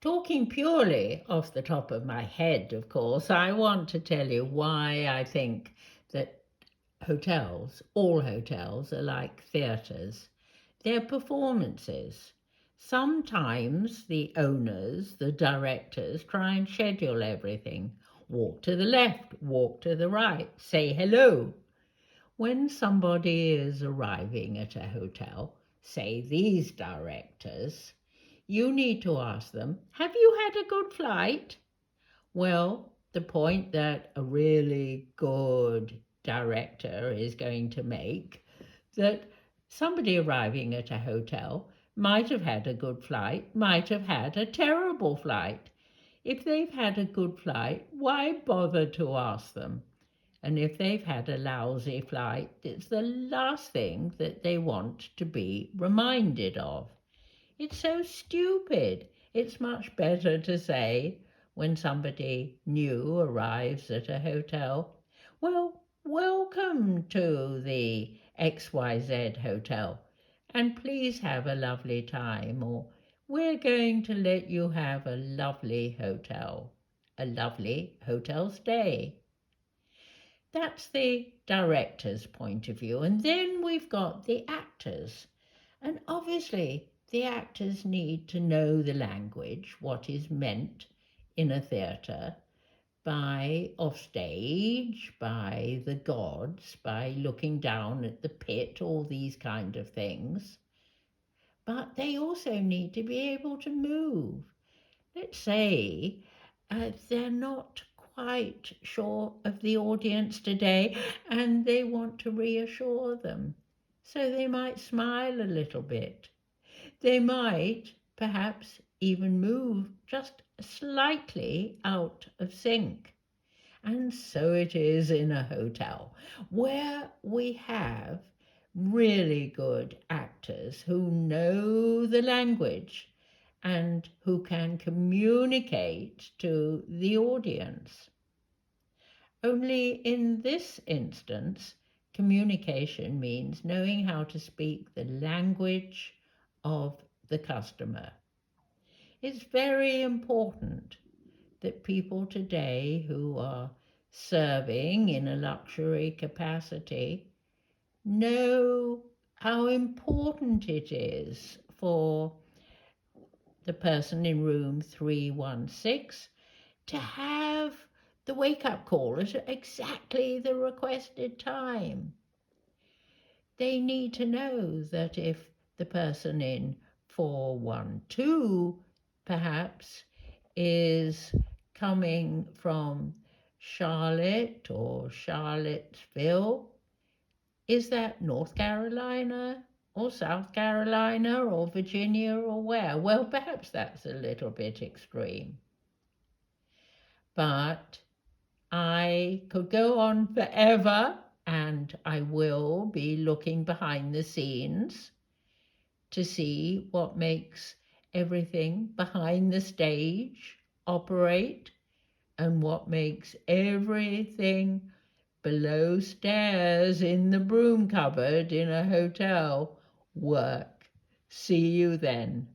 Talking purely off the top of my head, of course, I want to tell you why I think that hotels, all hotels, are like theatres. They're performances. Sometimes the owners, the directors, try and schedule everything. Walk to the left, walk to the right, say hello. When somebody is arriving at a hotel, say these directors, you need to ask them, have you had a good flight? Well, the point that a really good director is going to make that somebody arriving at a hotel might have had a good flight, might have had a terrible flight. If they've had a good flight, why bother to ask them? And if they've had a lousy flight, it's the last thing that they want to be reminded of. It's so stupid. It's much better to say, when somebody new arrives at a hotel, well, welcome to the XYZ hotel, and please have a lovely time, or we're going to let you have a lovely hotel stay. That's the director's point of view. And then we've got the actors. And obviously, the actors need to know the language, what is meant in a theatre by offstage, by the gods, by looking down at the pit, all these kind of things. But they also need to be able to move. Let's say they're not quite sure of the audience today and they want to reassure them. So they might smile a little bit. They might perhaps even move just slightly out of sync. And so it is in a hotel where we have really good actors who know the language and who can communicate to the audience. Only in this instance, communication means knowing how to speak the language of the customer. It's very important that people today who are serving in a luxury capacity know how important it is for the person in room 316 to have the wake up call at exactly the requested time. They need to know that if the person in 412 perhaps is coming from Charlotte or Charlottesville, is that North Carolina or South Carolina or Virginia or where? Well, perhaps that's a little bit extreme. But I could go on forever, and I will be looking behind the scenes to see what makes everything behind the stage operate and what makes everything below stairs in the broom cupboard in a hotel work. See you then.